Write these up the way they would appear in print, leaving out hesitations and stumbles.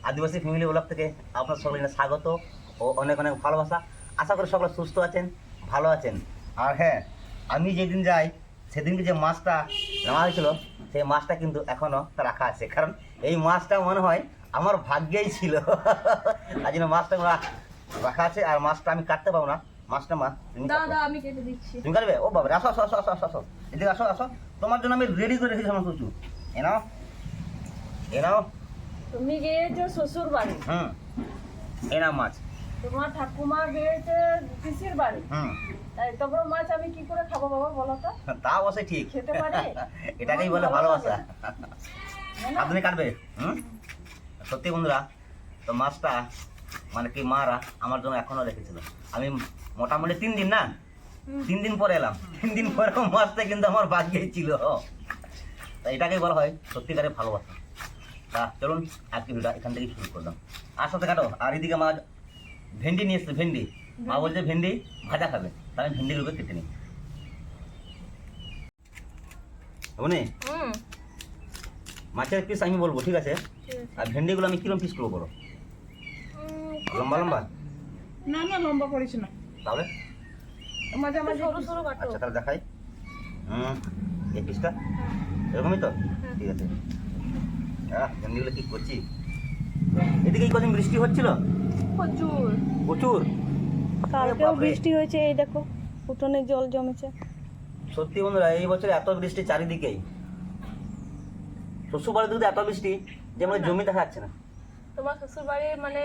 আদিবাসী family blog থেকে আপনার সকলকে স্বাগত ও অনেক অনেক ভালোবাসা। আশা করি সকলে সুস্থ আছেন, ভালো আছেন। আর হ্যাঁ, আমি যেদিন যাই সেদিনকে যে মাছটা নেওয়া হয়েছিল সেই মাছটা কিন্তু এখনও রাখা আছে, কারণ এই মাছটা মনে হয় আমার ভাগ্যেই ছিল। আর জন্য মাছটা রাখা আছে। আর মাছটা আমি কাটতে পারবো না। মাছটা মা তুমি দাদা আমি কেটে দিচ্ছি। তুমি কাটবে? ও বাবা, আসো আসো আসো আসো আসো আসো, এদিকে আসো আসো। তোমার জন্য আমি রেডি করে রেখেছি সমস্ত কিছু। এ নাও, এ নাও। তুমি গিয়েছো শ্বশুর বাড়ি, এ নাও মাছ। তোমার ঠাকুমা গিয়েছে পিসির বাড়ি, তাই তারপর মাছ আমি কি করে খাবো বাবা বলো তো? তা অবশ্যই ঠিক, খেতে পারি? এটাকেই বলে ভালোবাসা। না? আপনি কাটবে? সত্যি বন্ধুরা, তো মাছটা মানে কি মারা আমার জন্য এখনো রেখেছিল। আমি মোটামুটি 3 দিন না, 3 দিন পরে এলাম। 3 দিন পরে মাছটা কিন্তু আমার ভাগ্যেই ছিল। তা এটাকেই বলা হয় সত্যিকারের ভালোবাসা। তা চলুন আজকে ভিডিওটা এখান থেকেই শুরু করলাম। আর সাথে কাটো। আর এদিকে মা ভেন্ডি নিয়ে এসছে। ভেন্ডি মা বলছে ভেন্ডি ভাজা খাবে, তাই আমি ভেন্ডিগুলোকে কেটে নিই। বুঝলি, মাছের পিস আমি বলবো, ঠিক আছে? আর ভেন্ডিগুলো আমি কিরকম পিস করবো বলো? লম্বা লম্বা? না না, লম্বা করিস না, তাহলে মাঝে মাঝে সরু সরু কাটো। আচ্ছা তাহলে দেখাই। এই পিসটা এরকমই তো? ঠিক আছে। ভেন্ডিগুলো কি করছি। এদিকে কদিন বৃষ্টি হচ্ছিল প্রচুর প্রচুর। কালকেও বাপরে। বৃষ্টি হয়েছে, এই দেখো উঠোনে জল জমেছে। সত্যি বন্ধুরা, এই বছর এত বৃষ্টি চারিদিকেই। শ্বশুর বাড়ির দিকে এত বৃষ্টি যে মানে জমি দেখা যাচ্ছে না। তোমার শ্বশুর বাড়ির মানে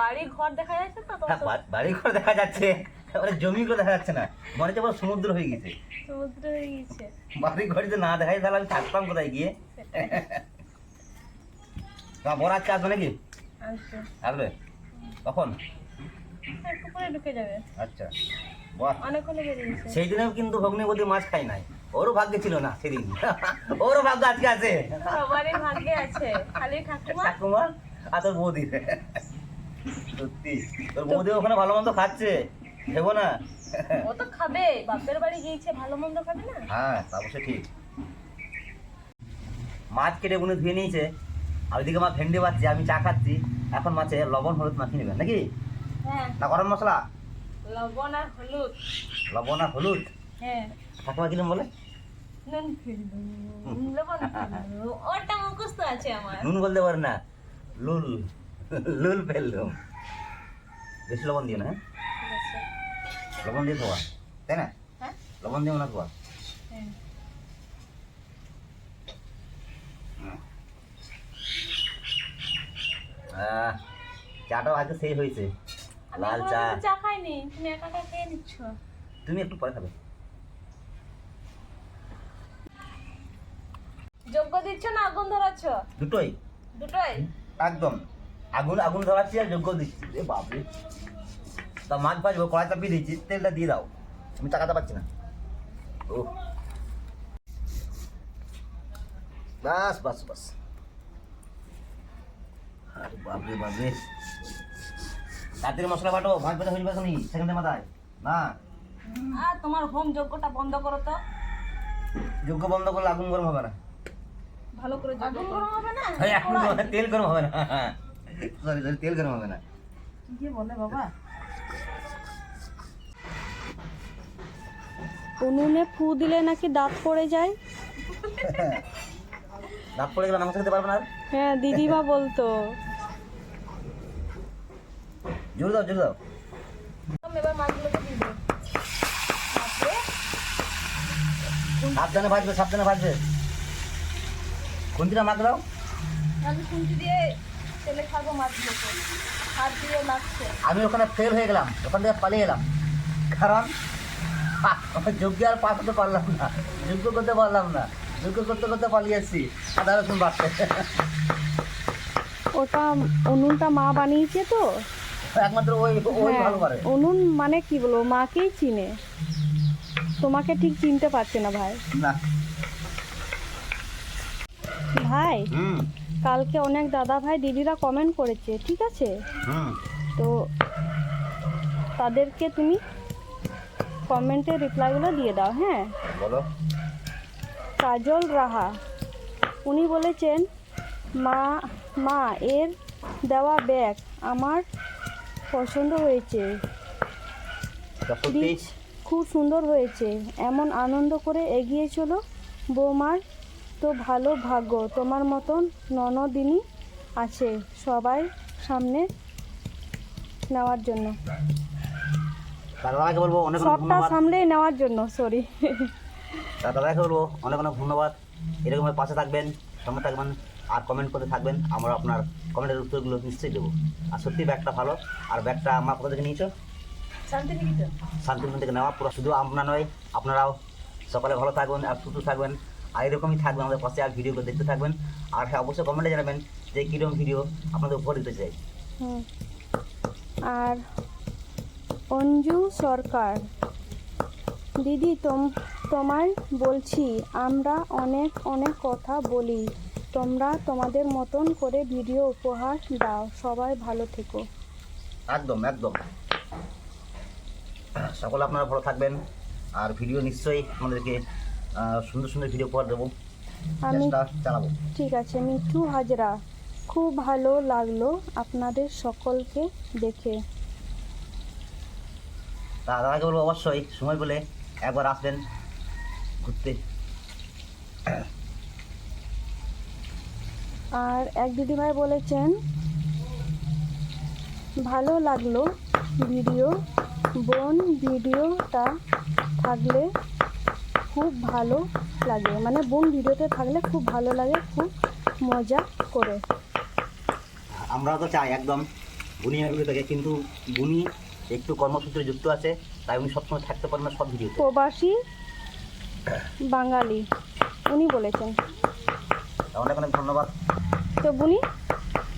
বাড়ি ঘর দেখা যাচ্ছে তো? হ্যাঁ, বাড়ি ঘর দেখা যাচ্ছে, মানে জমিগুলো দেখা যাচ্ছে না। মনে হচ্ছে পুরো সমুদ্র হয়ে গেছে। সমুদ্র হয়ে গেছে। বাড়ি ঘরে যদি না দেখাই তাহলে আমি থাকতাম কোথায় গিয়ে। তোমার বড় আজকে আসবে নাকি? আচ্ছা, আসবে কখন? একটু পরে ঢুকে যাবে। আচ্ছা, বাহ। অনেকক্ষণ বেরিয়েছে। সেই দিনেও কিন্তু ভগ্নিপতি মাছ খাই নাই। ওরও ভাগ্যে ছিল না সেদিন। ওরও ভাগ্য আজকে আছে। সবারই ভাগ্যে আছে, খালি ঠাকুমা ঠাকুমা আর তোর বৌদি। সত্যি তোর বৌদি ওখানে ভালো মন্দ খাচ্ছে, ভেবো না। ও তো খাবে, বাপের বাড়ি গিয়েছে, ভালো মন্দ খাবে না? হ্যাঁ, তা অবশ্যই ঠিক। মাছ কেটে উনি ধুয়ে নিয়েছে, আর ওইদিকে মা ভেন্ডি বাজছে, আমি চা খাচ্ছি। এখন মাছে লবণ হলুদ মাখিয়ে নেবেন নাকি? হ্যাঁ, না গরম মশলা? লবণ আর হলুদ। লবণ আর হলুদ। হ্যাঁ, ঠাকুমা কিরম বলে? নুন ফেলবো, লবণ ফেলবো, ওটা মুখস্থ আছে আমার। নুন বলতে পারে না, লুল। লুল ফেললাম। বেশি লবণ দিও না, হ্যাঁ? ঠিক আছে। লবণ দিয়ে ধোয়া, তাই না? হ্যাঁ, লবণ দিও না ধোয়া। হ্যাঁ। চাটাও আজকে সেই হয়েছে, আমি লাল এখনো চা। কিন্তু চা খাইনি, তুমি একা একা খেয়ে নিচ্ছ। তুমি একটু পরে খাবে। যোগ্য দিচ্ছ না আগুন ধরাচ্ছ? দুটোই দুটোই? একদম। আগুন আগুন ধরাচ্ছি আর যোগ্য দিচ্ছি। এ বাপরে, তা মাছ ভাজবো, কড়াই চাপিয়ে দিচ্ছি, তেলটা দিয়ে দাও। আমি চাকাতে পারছি না। ও বাস বাস বাস। আরে বাপরে বাপরে, তাড়াতাড়ি মশলা বাটো, ভাজ ভাজা হয়ে যাবে এখনই, সেকেন্ডের মাথায় না। আর তোমার হোম যজ্ঞটা বন্ধ করো তো। যোগ্য বন্ধ করলে আগুন গরম হবে না। ভালো করে আগুন গরম হবে না? হ্যাঁ, আগুন গরম- তেল গরম হবে না। সরি সরি, তেল গরম হবে না। কি যে বলে বাবা। উনুনে ফু দিলে নাকি দাঁত পড়ে যায়। দাঁত পড়ে গেলে মাংস খেতে পারবে না আর। হ্যাঁ, দিদিমা বলতো। জোর দাও, জোর দাও। এবার মাছগুলোকে দিয়ে দেবো। তারপরে সাবধানে ভাজবে, সাবধানে ভাজবে। খুন্তিটা মাখ দাও। আমি খুন্তি দিয়ে তেলে খাবো মাছগুলোকে, হাত দিয়ে মাখছে। আমি ওখানে ফেল হয়ে গেলাম, ওখান থেকে পালিয়ে এলাম, কারণ আমার যোগ্য আর পাস করতে পারলাম না, যোগ্য করতে পারলাম না। যোগ্য করতে করতে পালিয়ে এসেছি আদা রসুন বাড়তে। ওটা উনুনটা মা বানিয়েছে তো। একমাত্র ওই ওই হ্যাঁ, ভালো পারে। উনুন মানে কি বলবো, মাকেই চিনে। তোমাকে ঠিক চিনতে পারছে না ভাই। না। ভাই, হুম কালকে অনেক দাদা ভাই দিদিরা কমেন্ট করেছে, ঠিক আছে? হুম তো তাদেরকে তুমি কমেন্টের রিপ্লাইগুলো দিয়ে দাও, হ্যাঁ? বলো। কাজল রাহা, উনি বলেছেন মা মা এর দেওয়া ব্যাগ আমার পছন্দ হয়েছে, সত্যি বীজ খুব সুন্দর হয়েছে, এমন আনন্দ করে এগিয়ে চলো। বৌমার তো ভালো ভাগ্য, তোমার মতন ননদিনী আছে সবাই সামনে নেওয়ার জন্য, দাদাকে বলবো অনেক অনেক সবটা ধন্যবাদ। সামলে নেওয়ার জন্য, সরি। দাদাকে বলবো অনেক অনেক ধন্যবাদ। এরকমভাবে পাশে থাকবেন, সঙ্গে থাকবেন আর কমেন্ট করতে থাকবেন। আমরা আপনার কমেন্টের উত্তরগুলো নিশ্চয়ই দেবো। আর সত্যি ব্যাগটা ভালো। আর ব্যাগটা আমার কোথা থেকে নিয়েছো? শান্তিনিকেতন। শান্তিনিকেতন থেকে নেওয়া। পুরো শুধু আপনার নয়, আপনারাও সকালে ভালো থাকবেন আর সুস্থ থাকবেন। আর এরকমই থাকবেন আমাদের পাশে, আর ভিডিওগুলো দেখতে থাকবেন। আর হ্যাঁ, অবশ্যই কমেন্টে জানাবেন যে কীরকম ভিডিও আপনাদের উপর দিতে চাই। হুম। আর অঞ্জু সরকার, দিদি তোমায় বলছি, আমরা অনেক অনেক কথা বলি, তোমরা তোমাদের মতন করে ভিডিও উপহার দাও, সবাই ভালো থেকো। একদম একদম, সকলে আপনারা ভালো থাকবেন। আর ভিডিও নিশ্চয়ই আমাদেরকে সুন্দর সুন্দর ভিডিও উপহার দেবো, আমি চেষ্টা চালাবো। ঠিক আছে। মিঠু হাজরা, খুব ভালো লাগলো আপনাদের সকলকে দেখে। দাদাকে বলবো অবশ্যই সময় পেলে একবার আসবেন ঘুরতে। আর এক দিদিভাই বলেছেন, ভালো লাগলো ভিডিও, বোন ভিডিওটা থাকলে খুব ভালো লাগে, মানে বোন ভিডিওতে থাকলে খুব ভালো লাগে, খুব মজা করে। আমরাও তো চাই একদম বুনি ভিডিও থেকে, কিন্তু বুনি একটু কর্মসূত্রে যুক্ত আছে, তাই উনি সবসময় থাকতে পারেন না সব ভিডিওতে। প্রবাসী বাঙালি উনি বলেছেন। অনেক অনেক ধন্যবাদ। তো বুনি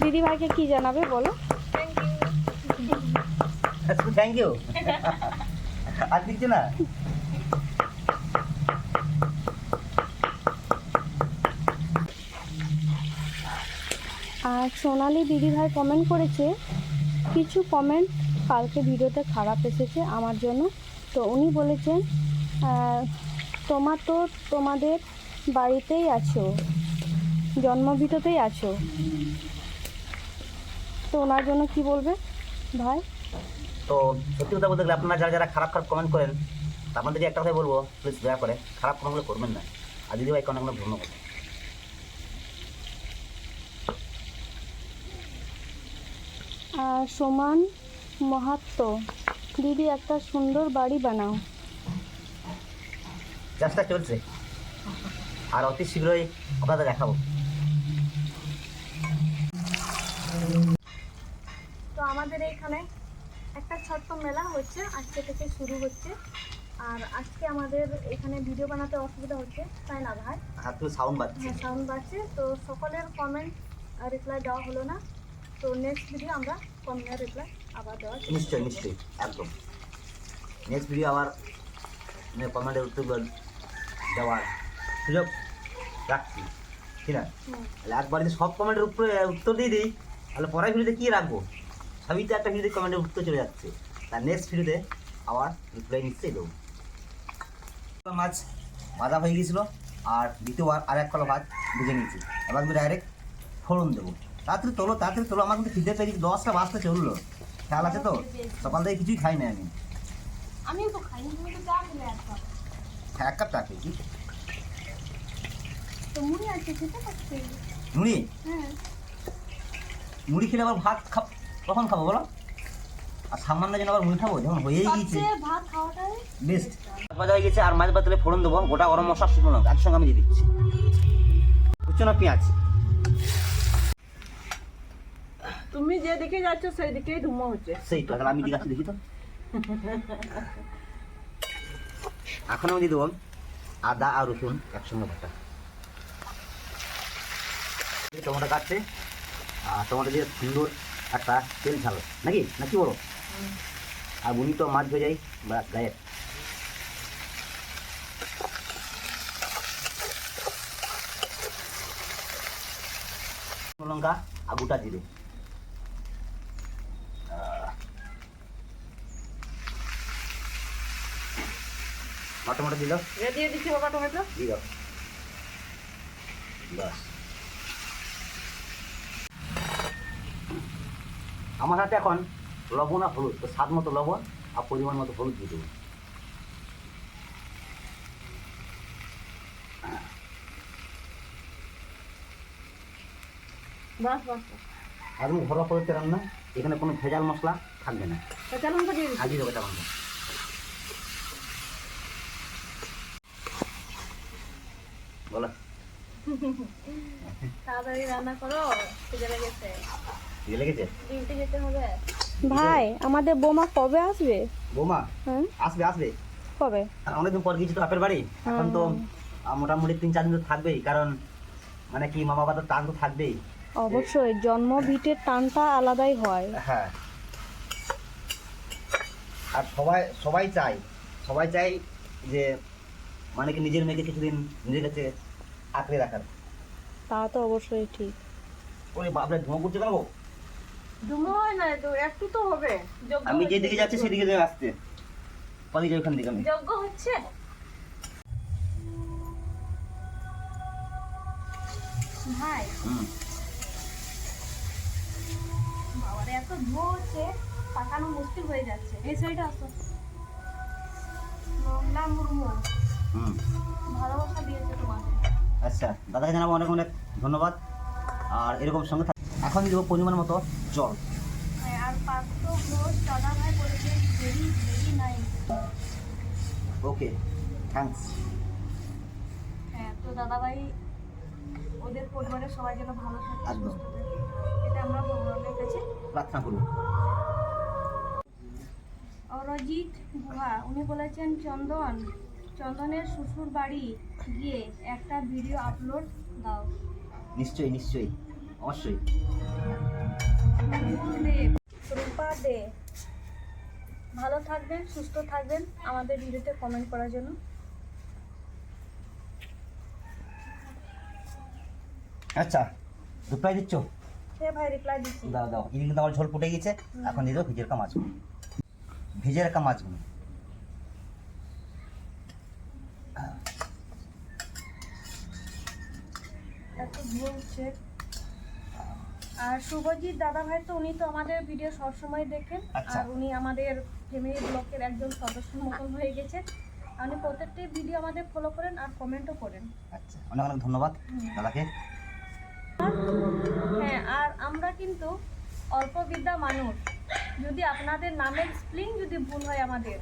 দিদিভাইকে কি জানাবে বলো? Thank you. আর কিছু না। আর সোনালি দিদিভাই কমেন্ট করেছে, কিছু কমেন্ট কালকে ভিডিওতে খারাপ এসেছে আমার জন্য। তো উনি বলেছেন, তো তোমাদের বাড়িতেই আছো, জন্মভিটাতেই আছো, তো ওনার জন্য কি বলবে ভাই? তো সত্যি কথা বলতে গেলে আপনারা যারা যারা খারাপ খারাপ কমেন্ট করেন, আপনাদেরকে একটা কথাই বলবো, প্লিজ দয়া করে খারাপ কমেন্টগুলো করবেন না। আর দিদিভাইকে অনেক অনেক ধন্যবাদ। আর সমান মাহাত্ম, দিদি একটা সুন্দর বাড়ি বানাও। চেষ্টা চলছে, আর অতি শীঘ্রই আপনাদের দেখাবো। তো আমাদের এখানে একটা ছোট্ট মেলা হচ্ছে, আজকে থেকে শুরু হচ্ছে। আর আজকে আমাদের এখানে ভিডিও বানাতে অসুবিধা হচ্ছে, তাই না ভাই? হাত থেকে সাউন্ড বাজছে। হ্যাঁ, সাউন্ড বাজছে। তো সকলের কমেন্ট রিপ্লাই দেওয়া হলো না, তো নেক্সট ভিডিও আমরা কমেন্টের রিপ্লাই আবার দেওয়ার চেষ্টা নিশ্চয়ই করব। নিশ্চয়ই, একদম নেক্সট ভিডিও আবার কমেন্টের উত্তরগুলো দেওয়ার সুযোগ রাখছি, ঠিক না? তাহলে একবার যদি সব কমেন্টের উত্তর দিয়ে দিই, তাহলে পরের ভিডিওতে কী রাখবো? সবই তো একটা ভিডিওতে কমেন্টের উত্তর চলে যাচ্ছে। তার নেক্সট ভিডিওতে আবার রিপ্লাই নিশ্চয়ই দেবো। মাছ ভাজা হয়ে গিয়েছিলো, আর দ্বিতীয়বার আর এক কলা ভাত ভেজে নিয়েছি। এবার আমি ডাইরেক্ট ফোড়ন দেবো। তাড়াতাড়ি তোলো, আমার কিন্তু খিদে পেয়ে 10টা বাজতে চললো। খেয়াল আছে তো, সকাল থেকে কিছুই খাই না আমি। আমিও তো খাইনি, তুমি তো চা খেলে একটা। হ্যাঁ, এক কাপ চা খেয়েছি। তো মুড়ি আছে, খেতে পাচ্ছি। মুড়ি হ্যাঁ, মুড়ি খেলে আবার ভাত কখন খাবো বলো? আর সামান্য যেন আবার মুড়ি খাবো যখন হয়েই গিয়েছে। সবচেয়ে ভাত খাওয়াটাই বেস্ট। ভাজা হয়ে গেছে, আর মাছ ভাত তেলে ফোড়ন দেবো। গোটা গরম মশলা, শুকনো লঙ্কা একসঙ্গে আমি দিয়ে দিচ্ছি, বুঝছো না? পেঁয়াজ। তুমি যেদিকে যাচ্ছ সেই দিকেই ধুমো হচ্ছে। সেই তো, তাহলে আমি দিকে দেখি তো। এখন আমি দিয়ে দেবো আদা আর রসুন একসঙ্গে বাটা। টমেটো কাটছে, আর টমেটো দিয়ে সুন্দর একটা তেল ছাড়ো নাকি, না কি বলো? আর বুনি তো মাছ ভেজাই বা গায়ে। লঙ্কা আর গোটা জিরে। টমেটো দিল, দিয়ে দিচ্ছি বাবা টমেটো। দিয়ে দাও। বাস, আমার হাতে এখন লবণ আর হলুদ, তো স্বাদ মতো লবণ আর পরিমাণ মতো হলুদ দিয়ে দেবো। বাস বাস বাস। একদম ঘরোয়া পদ্ধতিতে রান্না, এখানে কোনো ভেজাল মশলা থাকবে না। কাঁচা লঙ্কা দিয়ে দিচ্ছি। আগে দেবো এটা বানাবো। বলো, তাড়াতাড়ি রান্না করো, খিদে লেগেছে, ঠিক লেগেছে? ডিউটি যেতে হবে। ভাই আমাদের বোমা কবে আসবে? বৌমা হ্যাঁ আসবে আসবে, কবে? অনেকদিন পর গিয়েছি তো বাপের বাড়ি, এখন তো মোটামুটি 3-4 দিন তো থাকবেই, কারণ মানে কি মা বাবা তো টান তো থাকবেই। অবশ্যই, জন্ম ভিটের টানটা আলাদাই হয়। হ্যাঁ, আর সবাই চাই যে মানে কি নিজের মেয়েকে কিছুদিন নিজের কাছে আঁকড়ে রাখার। তা তো অবশ্যই ঠিক। ওরে বাপরে, ধোঁয়া করছে কেন গো? ডুমো হয় না তো, একটু তো হবে। যজ্ঞ আমি হচ্ছে, যেদিকে যাচ্ছি সেদিকে যাই আসতে, পালিয়ে যাই ওখান থেকে আমি। যজ্ঞ হচ্ছে। ভাই হুম, বাবারে এত ধোঁয়া হচ্ছে, তাকানো মুশকিল হয়ে যাচ্ছে। এই সাইডে আসো। মংলা মুর্মু হুম, ভালোবাসা দিয়েছে তোমাকে। আচ্ছা, দাদাকে জানাবো অনেক অনেক ধন্যবাদ। আর এরকম সঙ্গে এখন দেবো পরিমাণ মতো জল। হ্যাঁ, আর 500 ঘোষ দাদা ভাই বলেছে ভেরি ভেরি নাইস। ওকে, থ্যাঙ্কস। হ্যাঁ, তো দাদা ভাই ওদের পরিবারের সবাই যেন ভালো থাকে, একদম। সুস্থ থাকে, এটা আমরা ভগবানের কাছে। প্রার্থনা করুন। অরজিৎ গুহা উনি বলেছেন চন্দনের শ্বশুর বাড়ি গিয়ে একটা ভিডিও আপলোড দাও। নিশ্চয়ই নিশ্চয়ই, অবশ্যই। দেব রূপা দে, ভালো থাকবেন, সুস্থ থাকবেন, আমাদের ভিডিওতে কমেন্ট করার জন্য। আচ্ছা, রিপ্লাই দিচ্ছ? সে ভাই রিপ্লাই দিচ্ছি। দাও দাও, এদিকে কিন্তু আমার ঝোল ফুটে গেছে, এখন দিয়ে দাও ভিজে রাখা মাছগুলো। ভিজে রাখা মাছগুলো। এত ধোঁয়া উঠছে। আর শুভজিৎ দাদা ভাই তো উনি তো আমাদের ভিডিও সবসময় দেখেন, আচ্ছা। আর উনি আমাদের ফ্যামিলি ব্লকের একজন সদস্য মতন হয়ে গেছেন। উনি প্রত্যেকটি ভিডিও আমাদের ফলো করেন আর কমেন্টও করেন। আচ্ছা, অনেক অনেক ধন্যবাদ দাদাকে। হ্যাঁ, আর আমরা কিন্তু অল্প বিদ্যা মানুষ, যদি আপনাদের নামের স্পেলিং যদি ভুল হয় আমাদের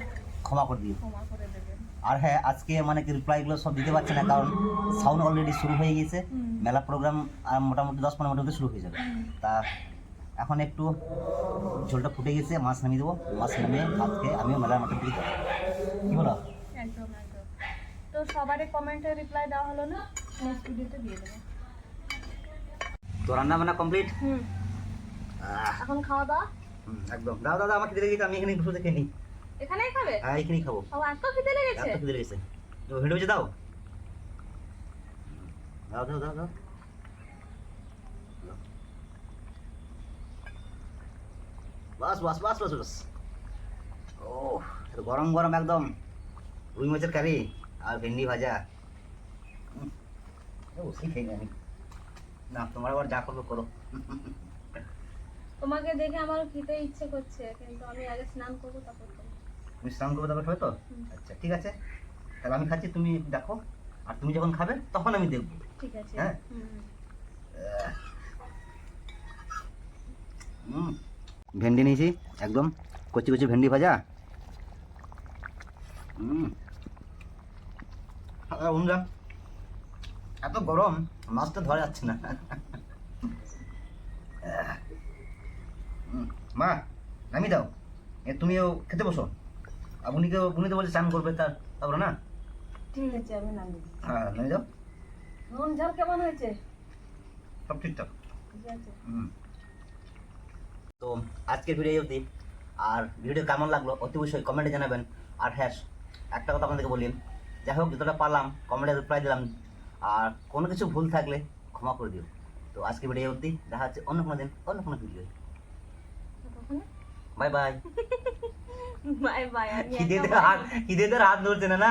ক্ষমা করে দিও। ক্ষমা করে দেবেন। আর হ্যাঁ, আজকে মানে কি রিপ্লাইগুলো সব দিতে পারছি না, কারণ সাউন্ড অলরেডি শুরু হয়ে গেছে। মেলা প্রোগ্রাম মোটামুটি 10-15 মিনিট শুরু হয়ে যাবে। তা এখন একটু ঝোলটা ফুটে গেছে, মাছ নামিয়ে দেবো। মাছ নামিয়ে ভাত খেয়ে আমিও মেলার মাঠের দিকে যাবো। কী বলো? একদম একদম। তো সবারই কমেন্টে রিপ্লাই দেওয়া হলো না, নেক্সট ভিডিওতে দিয়ে দেবো। তো রান্না বান্না কমপ্লিট। এখন খাওয়া দাওয়া একদম। দাও দাদা, আমার খিদে লেগেছে, আমি এখানে বসে খেয়ে নিই। এখানেই খাবে? হ্যাঁ, এখানেই খাবো। ও এত খেতে লেগেছে? এত খিদে লেগেছে। তো হেঁটে বেঁচে দাও। দাও দাও দাও দাও। বাস বাস বাস বাস বাস। ও, গরম গরম একদম রুই মাছের কারি আর ভেন্ডি ভাজা। বসেই খেয়ে আমি। না, তোমার আবার যা করবো করো। তোমাকে দেখে আমার খেতে ইচ্ছে করছে, কিন্তু আমি আগে স্নান করবো তারপর খাবো। তুমি স্নান করবে তারপর খাবে তো? আচ্ছা, ঠিক আছে, তাহলে আমি খাচ্ছি, তুমি দেখো, আর তুমি যখন খাবে তখন আমি দেখবো। ঠিক আছে। হ্যাঁ। ভেন্ডি নিয়েছি, একদম কচি কচি ভেন্ডি ভাজা। বন্ধুরা, এত গরম মাছটা ধরা যাচ্ছে না। মা, নামিয়ে দাও, তুমিও খেতে বসো। আর উনি তো বলছে চান করবে, তারপরে না? ঠিক আছে, আমি নামিয়ে দিই। হ্যাঁ, নামিয়ে দাও। নুন ঝাল কেমন হয়েছে? সব ঠিকঠাক। ঠিক আছে। তো আজকের ভিডিও এই অবধি। আর ভিডিও কেমন লাগলো অতি অবশ্যই কমেন্টে জানাবেন। আর হ্যাঁ, একটা কথা আপনাদেরকে বলি, যাই হোক যতটা পারলাম কমেন্টে রিপ্লাই দিলাম, আর কোনো কিছু ভুল থাকলে ক্ষমা করে দিও। তো আজকের ভিডিও এই অবধি, দেখা হচ্ছে অন্য কোনো দিন অন্য কোনো video. Bye bye. Bye bye. খিদেতে হাত ধরছে না।